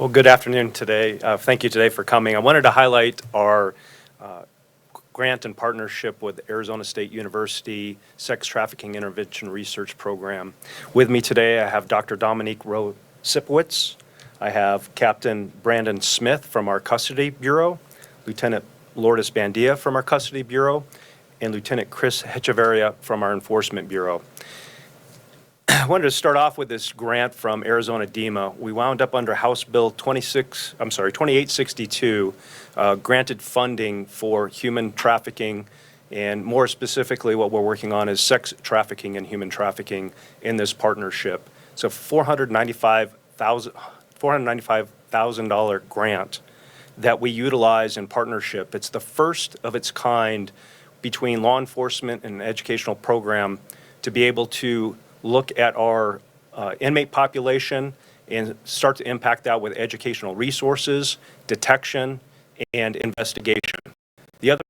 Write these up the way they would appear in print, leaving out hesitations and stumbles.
Well, good afternoon today. Thank you today for coming. I wanted to highlight our grant and partnership with Arizona State University Sex Trafficking Intervention Research Program. With me today, I have Dr. Dominique Rowe-Sipowicz. I have Captain Brandon Smith from our Custody Bureau, Lieutenant Lourdes Bandia from our Custody Bureau, and Lieutenant Chris Hecheverria from our Enforcement Bureau. I wanted to start off with this grant from Arizona DEMA. We wound up under House Bill 2862, granted funding for human trafficking, and more specifically what we're working on is sex trafficking and human trafficking in this partnership. So $495,000 grant that we utilize in partnership. It's the first of its kind between law enforcement and an educational program to be able to look at our inmate population and start to impact that with educational resources, detection, and investigation. The other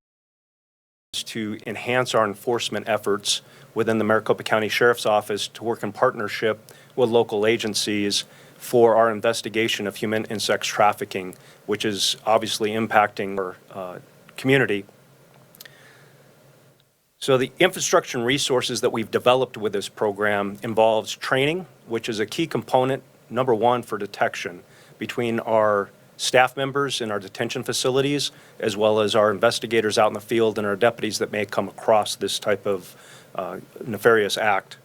is to enhance our enforcement efforts within the Maricopa County Sheriff's Office to work in partnership with local agencies for our investigation of human and sex trafficking, which is obviously impacting our community. So the infrastructure and resources that we've developed with this program involves training, which is a key component, number one, for detection between our staff members in our detention facilities, as well as our investigators out in the field and our deputies that may come across this type of nefarious act.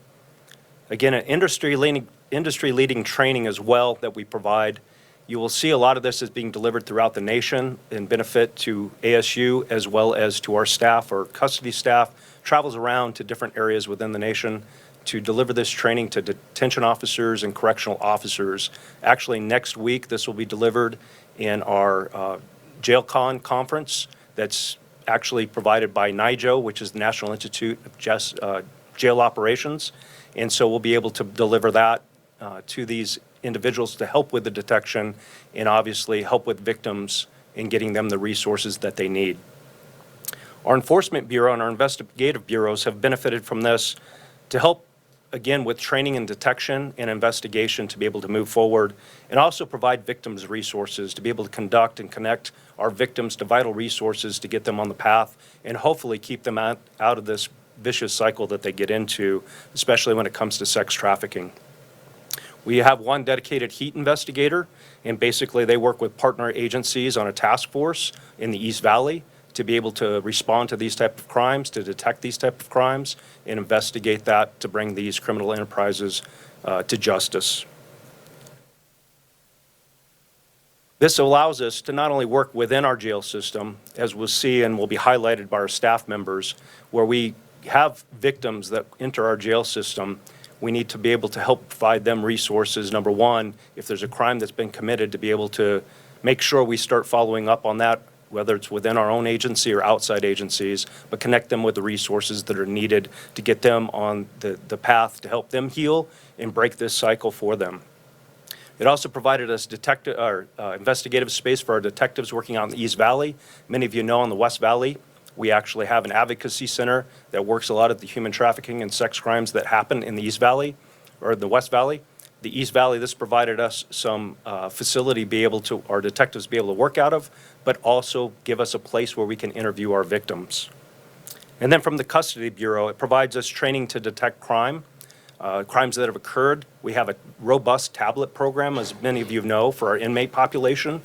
Again, an industry-leading training as well that we provide. You will see a lot of this is being delivered throughout the nation in benefit to ASU as well as to our staff. Our custody staff travels around to different areas within the nation to deliver this training to detention officers and correctional officers. Actually, next week, this will be delivered in our JailCon conference that's actually provided by NIJO, which is the National Institute of Jail Operations. And so we'll be able to deliver that to these individuals to help with the detection and obviously help with victims in getting them the resources that they need. Our Enforcement Bureau and our investigative bureaus have benefited from this to help, again, with training and detection and investigation to be able to move forward, and also provide victims resources to be able to conduct and connect our victims to vital resources to get them on the path and hopefully keep them out of this vicious cycle that they get into, especially when it comes to sex trafficking. We have one dedicated heat investigator, and basically they work with partner agencies on a task force in the East Valley to be able to respond to these type of crimes, to detect these type of crimes, and investigate that to bring these criminal enterprises to justice. This allows us to not only work within our jail system, as we'll see and will be highlighted by our staff members, where we have victims that enter our jail system. We need to be able to help provide them resources. Number one, if there's a crime that's been committed, to be able to make sure we start following up on that, whether it's within our own agency or outside agencies, but connect them with the resources that are needed to get them on the path to help them heal and break this cycle for them. It also provided us investigative space for our detectives working out in the East Valley. Many of you know in the West Valley, we actually have an advocacy center that works a lot of the human trafficking and sex crimes that happen in the East Valley or the West Valley. The East Valley, this provided us some facility our detectives be able to work out of, but also give us a place where we can interview our victims. And then from the Custody Bureau, it provides us training to detect crimes that have occurred. We have a robust tablet program, as many of you know, for our inmate population.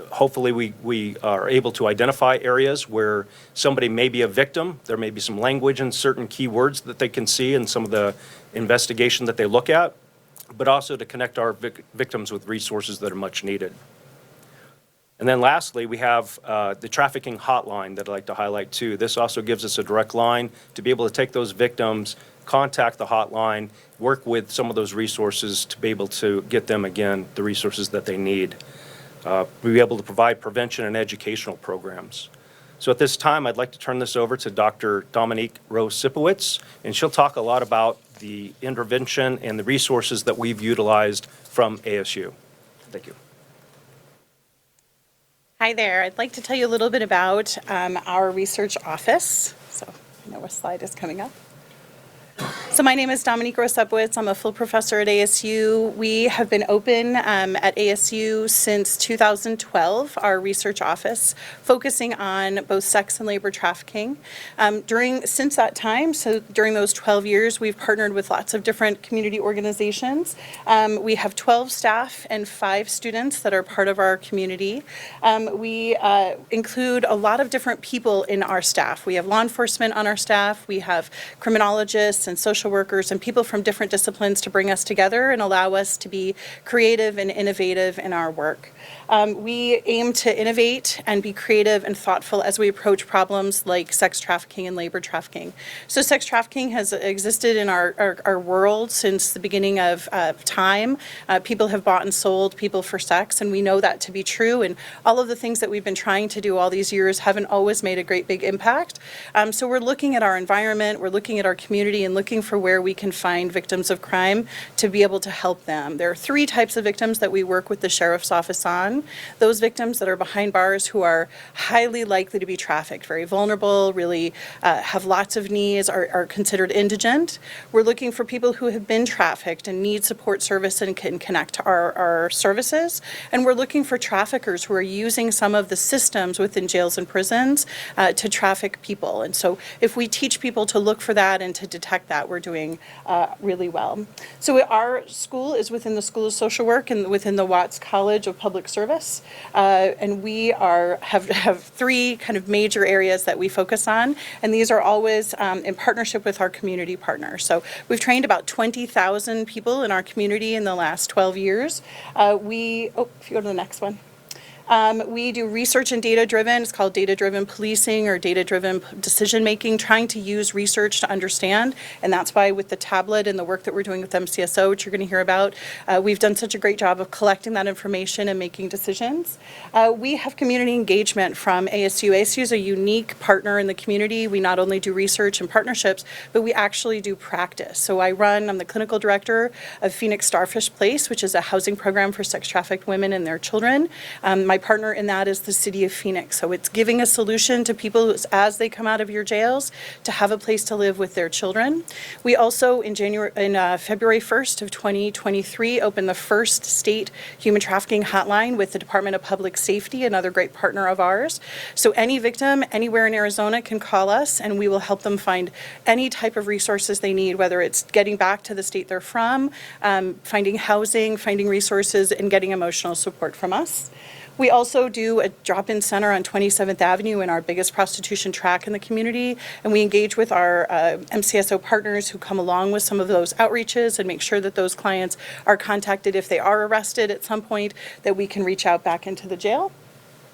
Hopefully we are able to identify areas where somebody may be a victim. There may be some language and certain keywords that they can see in some of the investigation that they look at, but also to connect our victims with resources that are much needed. And then lastly, we have the trafficking hotline that I'd like to highlight too. This also gives us a direct line to be able to take those victims, contact the hotline, work with some of those resources to be able to get them, again, the resources that they need. We'll be able to provide prevention and educational programs. So at this time, I'd like to turn this over to Dr. Dominique Rowe-Sipowicz, and she'll talk a lot about the intervention and the resources that we've utilized from ASU. Thank you. Hi there. I'd like to tell you a little bit about our research office. So I know a slide is coming up. So my name is Dominique Rosepowitz. I'm a full professor at ASU. We have been open at ASU since 2012, our research office, focusing on both sex and labor trafficking. Since that time, so during those 12 years, we've partnered with lots of different community organizations. We have 12 staff and 5 students that are part of our community. We include a lot of different people in our staff. We have law enforcement on our staff. We have criminologists and social workers and people from different disciplines to bring us together and allow us to be creative and innovative in our work. We aim to innovate and be creative and thoughtful as we approach problems like sex trafficking and labor trafficking. So sex trafficking has existed in our world since the beginning of time. People have bought and sold people for sex, and we know that to be true. And all of the things that we've been trying to do all these years haven't always made a great big impact. So we're looking at our environment, we're looking at our community, and looking for where we can find victims of crime to be able to help them. There are 3 types of victims that we work with the sheriff's office on. Those victims that are behind bars who are highly likely to be trafficked, very vulnerable, really have lots of needs, are considered indigent. We're looking for people who have been trafficked and need support service and can connect to our services. And we're looking for traffickers who are using some of the systems within jails and prisons to traffic people. And so if we teach people to look for that and to detect that, we're doing really well. So our school is within the School of Social Work and within the Watts College of Public Service. And we have 3 kind of major areas that we focus on. And these are always in partnership with our community partners. So we've trained about 20,000 people in our community in the last 12 years. If you go to the next one. We do research and data-driven. It's called data-driven policing or data-driven decision-making, trying to use research to understand. And that's why with the tablet and the work that we're doing with MCSO, which you're going to hear about, we've done such a great job of collecting that information and making decisions. We have community engagement from ASU. ASU is a unique partner in the community. We not only do research and partnerships, but we actually do practice. So I'm the clinical director of Phoenix Starfish Place, which is a housing program for sex-trafficked women and their children. My partner in that is the city of Phoenix. So it's giving a solution to people as they come out of your jails to have a place to live with their children. We also, in February 1st of 2023, opened the first state human trafficking hotline with the Department of Public Safety, another great partner of ours. So any victim anywhere in Arizona can call us, and we will help them find any type of resources they need, whether it's getting back to the state they're from, finding housing, finding resources, and getting emotional support from us. We also do a drop-in center on 27th Avenue in our biggest prostitution track in the community, and we engage with our MCSO partners who come along with some of those outreaches and make sure that those clients are contacted if they are arrested at some point, that we can reach out back into the jail.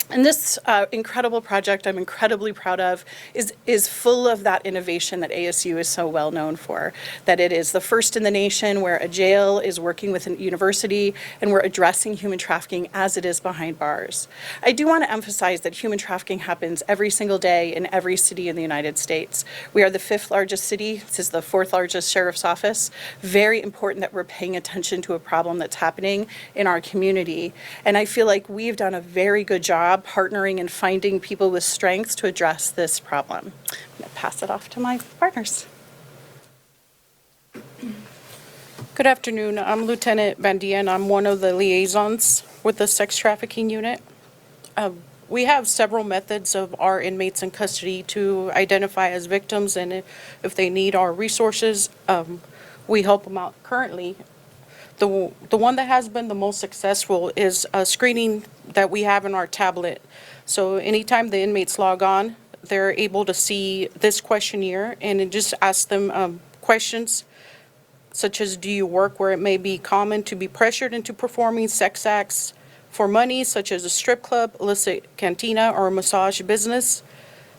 And this incredible project I'm incredibly proud of is full of that innovation that ASU is so well known for, that it is the first in the nation where a jail is working with a university and we're addressing human trafficking as it is behind bars. I do want to emphasize that human trafficking happens every single day in every city in the United States. We are the 5th largest city. This is the 4th largest sheriff's office. Very important that we're paying attention to a problem that's happening in our community. And I feel like we've done a very good job partnering and finding people with strengths to address this problem. I'm going to pass it off to my partners. Good afternoon. I'm Lieutenant Bandia, and I'm one of the liaisons with the sex trafficking unit. We have several methods of our inmates in custody to identify as victims, and if they need our resources, we help them out currently. The one that has been the most successful is a screening that we have in our tablet. So anytime the inmates log on, they're able to see this questionnaire, and it just asks them questions such as, do you work where it may be common to be pressured into performing sex acts for money, such as a strip club, illicit cantina, or a massage business?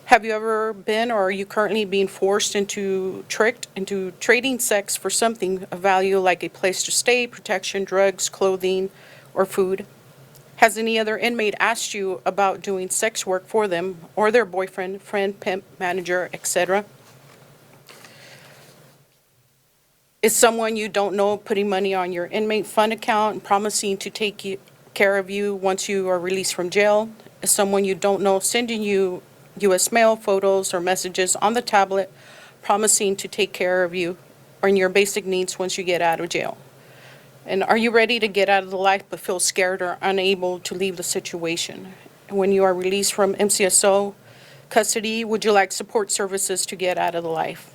Have you ever been, or are you currently being tricked into trading sex for something of value like a place to stay, protection, drugs, clothing, or food? Has any other inmate asked you about doing sex work for them or their boyfriend, friend, pimp, manager, etc.? Is someone you don't know putting money on your inmate fund account and promising to take care of you once you are released from jail? Is someone you don't know sending you U.S. mail, photos, or messages on the tablet promising to take care of you and your basic needs once you get out of jail? And are you ready to get out of the life but feel scared or unable to leave the situation? When you are released from MCSO custody, would you like support services to get out of the life?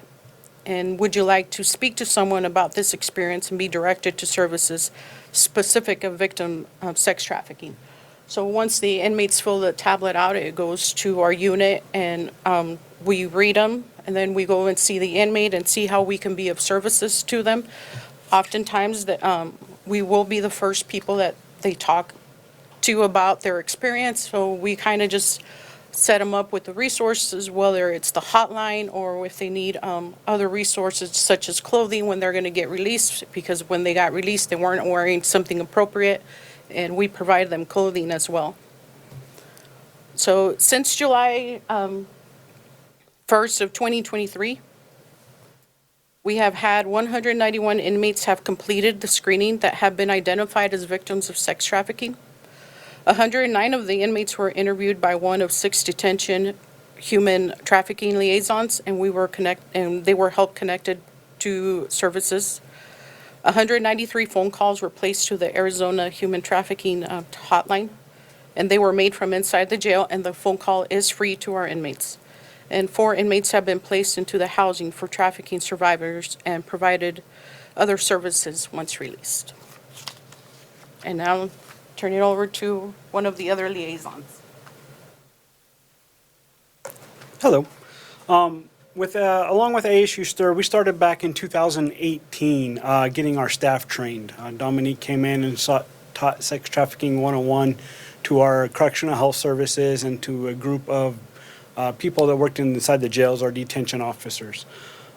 And would you like to speak to someone about this experience and be directed to services specific of victim of sex trafficking? So once the inmates fill the tablet out, it goes to our unit, and we read them, and then we go and see the inmate and see how we can be of services to them. Oftentimes, we will be the first people that they talk to about their experience, so we kind of just set them up with the resources, whether it's the hotline or if they need other resources such as clothing when they're going to get released, because when they got released, they weren't wearing something appropriate, and we provide them clothing as well. So since July 1st of 2023, we have had 191 inmates have completed the screening that have been identified as victims of sex trafficking. 109 of the inmates were interviewed by one of 6 detention human trafficking liaisons, and they were helped connected to services. 193 phone calls were placed to the Arizona Human Trafficking Hotline, and they were made from inside the jail, and the phone call is free to our inmates. And 4 inmates have been placed into the housing for trafficking survivors and provided other services once released. And now I'll turn it over to one of the other liaisons. Hello. Along with ASU STIR, we started back in 2018 getting our staff trained. Dominique came in and taught Sex Trafficking 101 to our correctional health services and to a group of people that worked inside the jails, our detention officers.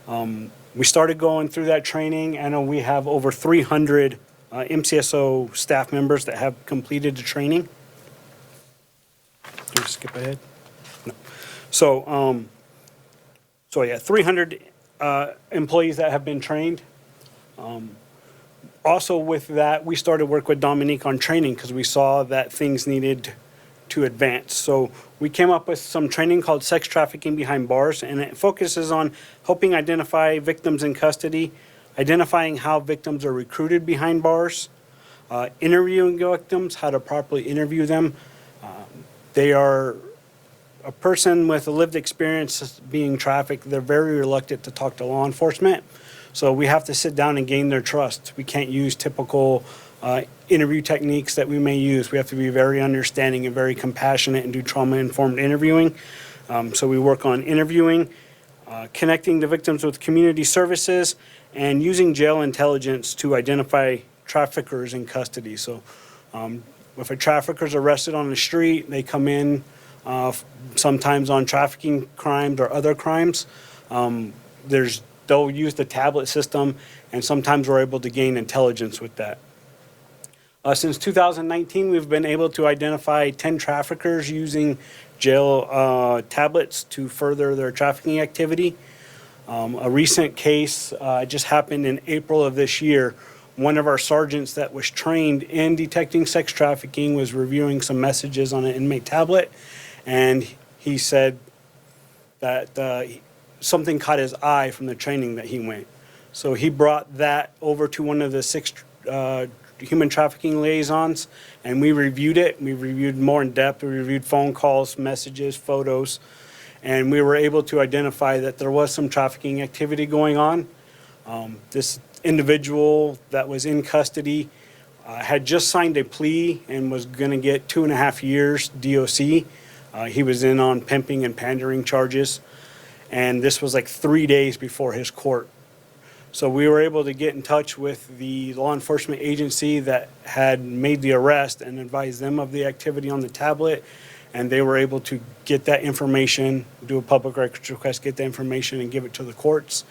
We started going through that training, and we have over 300 MCSO staff members that have completed the training. Did we skip ahead? No. So yeah, 300 employees that have been trained. Also with that, we started work with Dominique on training because we saw that things needed to advance. So we came up with some training called Sex Trafficking Behind Bars, and it focuses on helping identify victims in custody, identifying how victims are recruited behind bars, interviewing victims, how to properly interview them. They are a person with a lived experience being trafficked. They're very reluctant to talk to law enforcement. So we have to sit down and gain their trust. We can't use typical interview techniques that we may use. We have to be very understanding and very compassionate and do trauma-informed interviewing. So we work on interviewing, connecting the victims with community services, and using jail intelligence to identify traffickers in custody. So if a trafficker is arrested on the street, they come in sometimes on trafficking crimes or other crimes. They'll use the tablet system, and sometimes we're able to gain intelligence with that. Since 2019, we've been able to identify 10 traffickers using jail tablets to further their trafficking activity. A recent case just happened in April of this year. One of our sergeants that was trained in detecting sex trafficking was reviewing some messages on an inmate tablet, and he said that something caught his eye from the training that he went. So he brought that over to one of the 6 human trafficking liaisons, and we reviewed it. We reviewed more in depth. We reviewed phone calls, messages, photos, and we were able to identify that there was some trafficking activity going on. This individual that was in custody had just signed a plea and was going to get 2.5 years DOC. He was in on pimping and pandering charges, and this was like 3 days before his court. So we were able to get in touch with the law enforcement agency that had made the arrest and advise them of the activity on the tablet, and they were able to get that information, do a public records request, get the information, and give it to the courts.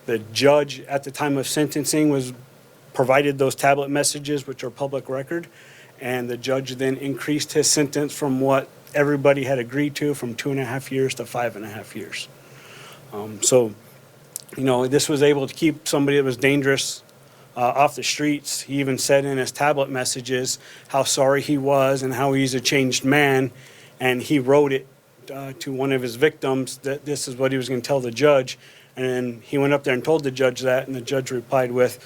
The judge at the time of sentencing provided those tablet messages, which are public record, and the judge then increased his sentence from what everybody had agreed to, from 2.5 years to 5.5 years. This was able to keep somebody that was dangerous off the streets. He even said in his tablet messages how sorry he was and how he's a changed man, and he wrote it to one of his victims that this is what he was going to tell the judge. And he went up there and told the judge that, and the judge replied with,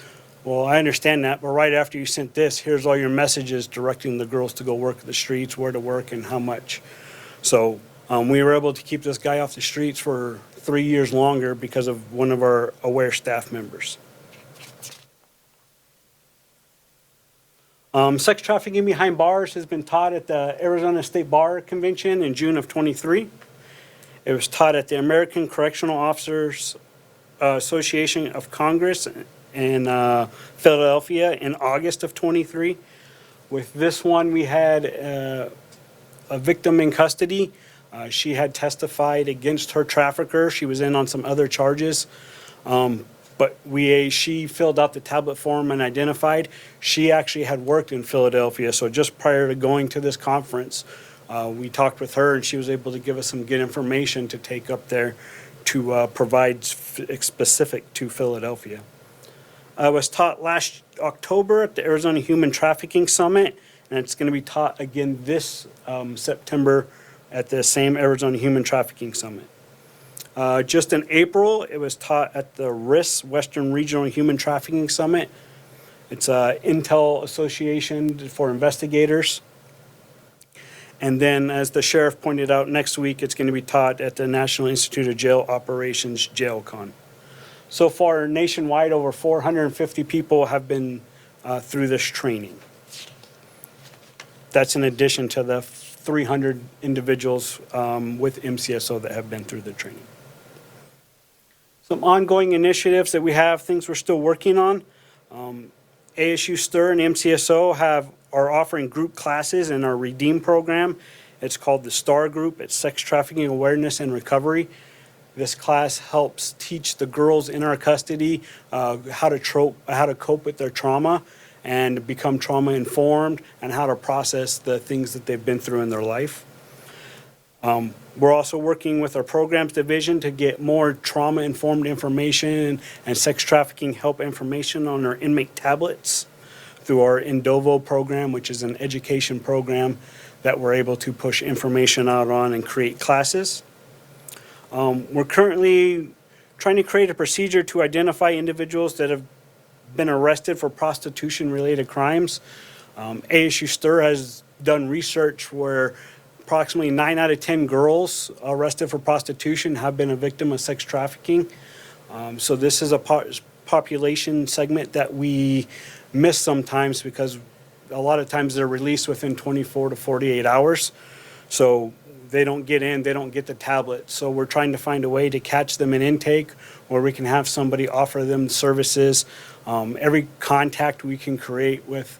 well, I understand that, but right after you sent this, here's all your messages directing the girls to go work the streets, where to work, and how much. So we were able to keep this guy off the streets for 3 years longer because of one of our aware staff members. Sex trafficking behind bars has been taught at the Arizona State Bar Convention in June of '23. It was taught at the American Correctional Officers Association of Congress in Philadelphia in August of '23. With this one, we had a victim in custody. She had testified against her trafficker. She was in on some other charges. But she filled out the tablet form and identified. She actually had worked in Philadelphia, so just prior to going to this conference, we talked with her and she was able to give us some good information to take up there to provide specific to Philadelphia. I was taught last October at the Arizona Human Trafficking Summit, and it's going to be taught again this September at the same Arizona Human Trafficking Summit. Just in April, it was taught at the RIS, Western Regional Human Trafficking Summit. It's a Intel Association for Investigators. And then, as the sheriff pointed out, next week it's going to be taught at the National Institute of Jail Operations, JailCon. So far, nationwide, over 450 people have been through this training. That's in addition to the 300 individuals with MCSO that have been through the training. Some ongoing initiatives that we have, things we're still working on. ASU STIR and MCSO are offering group classes in our REDEEM program. It's called the STAR Group. It's Sex Trafficking Awareness and Recovery. This class helps teach the girls in our custody how to cope with their trauma and become trauma informed and how to process the things that they've been through in their life. We're also working with our programs division to get more trauma-informed information and sex trafficking help information on our inmate tablets through our Indovo program, which is an education program that we're able to push information out on and create classes. We're currently trying to create a procedure to identify individuals that have been arrested for prostitution-related crimes. ASU STIR has done research where approximately 9 out of 10 girls arrested for prostitution have been a victim of sex trafficking. So this is a population segment that we miss sometimes because a lot of times they're released within 24 to 48 hours. So they don't get in, they don't get the tablet. So we're trying to find a way to catch them in intake where we can have somebody offer them services. Every contact we can create with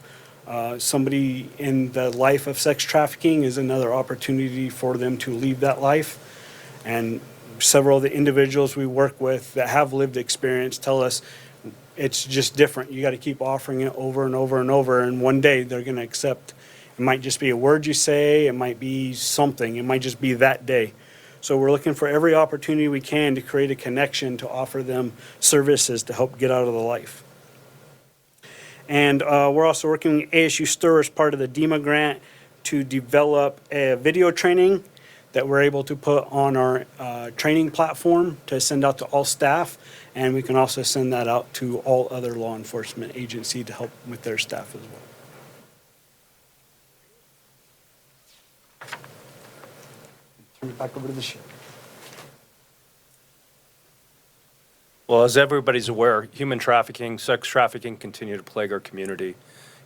somebody in the life of sex trafficking is another opportunity for them to leave that life. And several of the individuals we work with that have lived experience tell us it's just different. You got to keep offering it over and over and over, and one day they're going to accept. It might just be a word you say, it might be something, it might just be that day. So we're looking for every opportunity we can to create a connection to offer them services to help get out of the life. And we're also working with ASU STIR as part of the DEMA grant to develop a video training that we're able to put on our training platform to send out to all staff. And we can also send that out to all other law enforcement agencies to help with their staff as well. Turn it back over to the sheriff. Well, as everybody's aware, human trafficking, sex trafficking continue to plague our community.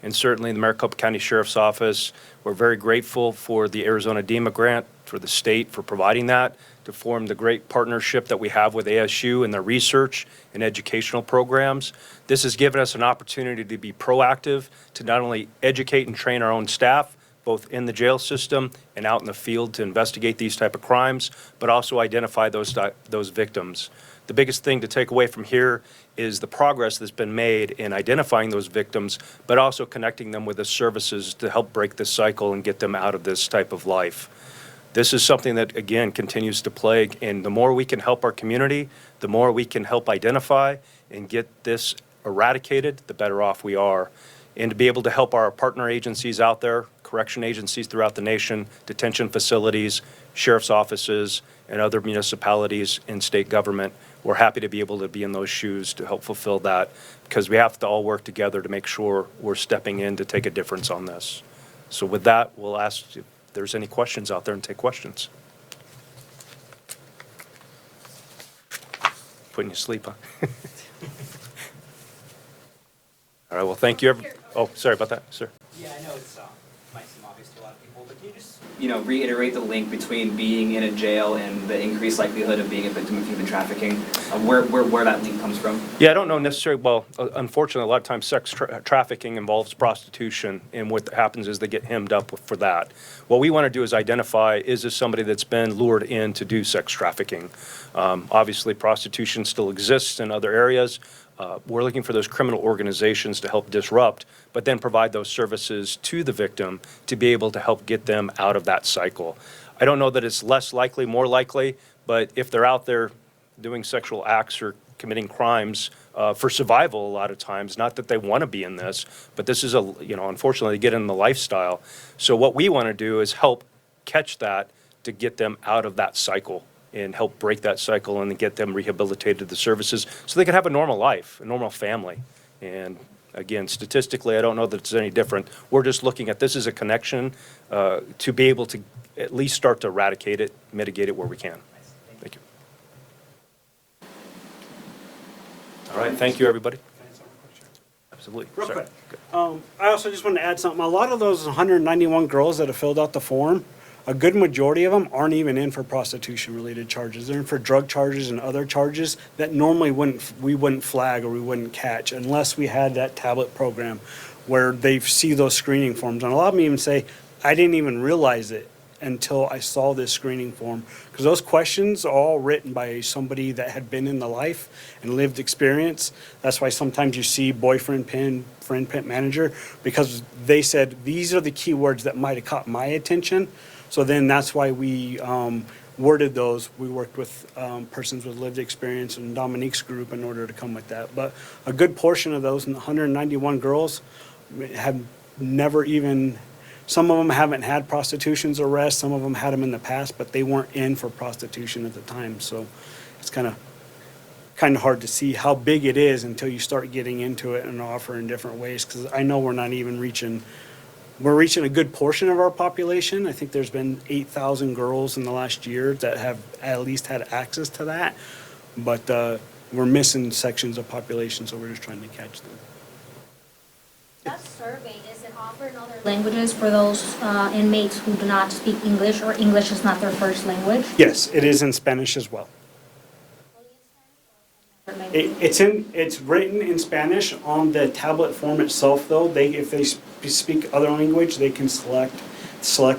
And certainly the Maricopa County Sheriff's Office, we're very grateful for the Arizona DEMA grant, for the state for providing that, to form the great partnership that we have with ASU and their research and educational programs. This has given us an opportunity to be proactive, to not only educate and train our own staff, both in the jail system and out in the field to investigate these type of crimes, but also identify those victims. The biggest thing to take away from here is the progress that's been made in identifying those victims, but also connecting them with the services to help break this cycle and get them out of this type of life. This is something that, again, continues to plague, and the more we can help our community, the more we can help identify and get this eradicated, the better off we are. And to be able to help our partner agencies out there, correction agencies throughout the nation, detention facilities, sheriff's offices, and other municipalities and state government. We're happy to be able to be in those shoes to help fulfill that, because we have to all work together to make sure we're stepping in to take a difference on this. So with that, we'll ask if there's any questions out there and take questions. Putting you to sleep, huh? All right, well, thank you. Oh, sorry about that, sir. Yeah, I know it's might seem obvious to a lot of people, but can you just reiterate the link between being in a jail and the increased likelihood of being a victim of human trafficking? Where that link comes from? Yeah, I don't know necessarily, well, unfortunately, a lot of times sex trafficking involves prostitution, and what happens is they get hemmed up for that. What we want to do is identify, is this somebody that's been lured in to do sex trafficking? Obviously, prostitution still exists in other areas. We're looking for those criminal organizations to help disrupt, but then provide those services to the victim to be able to help get them out of that cycle. I don't know that it's less likely, more likely, but if they're out there doing sexual acts or committing crimes for survival a lot of times, not that they want to be in this, but this is unfortunately, they get in the lifestyle. So what we want to do is help catch that to get them out of that cycle and help break that cycle and get them rehabilitated to the services so they can have a normal life, a normal family. And again, statistically, I don't know that it's any different. We're just looking at this as a connection to be able to at least start to eradicate it, mitigate it where we can. Thank you. All right, thank you, everybody. Absolutely. Real Sorry. quick. I also just wanted to add something. A lot of those 191 girls that have filled out the form, a good majority of them aren't even in for prostitution-related charges. They're in for drug charges and other charges that normally we wouldn't flag or we wouldn't catch unless we had that tablet program where they see those screening forms. And a lot of them even say, I didn't even realize it until I saw this screening form. Because those questions are all written by somebody that had been in the life and lived experience. That's why sometimes you see boyfriend pin, friend pin manager, because they said, these are the keywords that might have caught my attention. So then that's why we worded those. We worked with persons with lived experience and Dominique's group in order to come with that. But a good portion of those 191 girls have never even, some of them haven't had prostitution's arrest, some of them had them in the past, but they weren't in for prostitution at the time. So it's kind of hard to see how big it is until you start getting into it and offer in different ways. Because I know we're not even reaching a good portion of our population. I think there's been 8,000 girls in the last year that have at least had access to that. But we're missing sections of population, so we're just trying to catch them. That survey, is it offered in other languages for those inmates who do not speak English or English is not their first language? Yes, it is in Spanish as well. It's written in Spanish on the tablet form itself, though. If they speak other language, they can select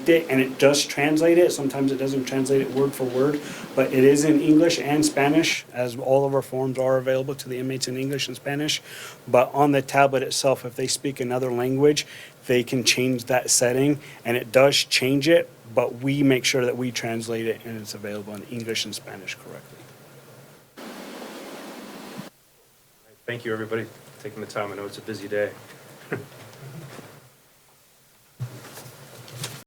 it, and it does translate it. Sometimes it doesn't translate it word for word, but it is in English and Spanish, as all of our forms are available to the inmates in English and Spanish. But on the tablet itself, if they speak another language, they can change that setting, and it does change it, but we make sure that we translate it and it's available in English and Spanish correctly. Thank you, everybody, for taking the time. I know it's a busy day.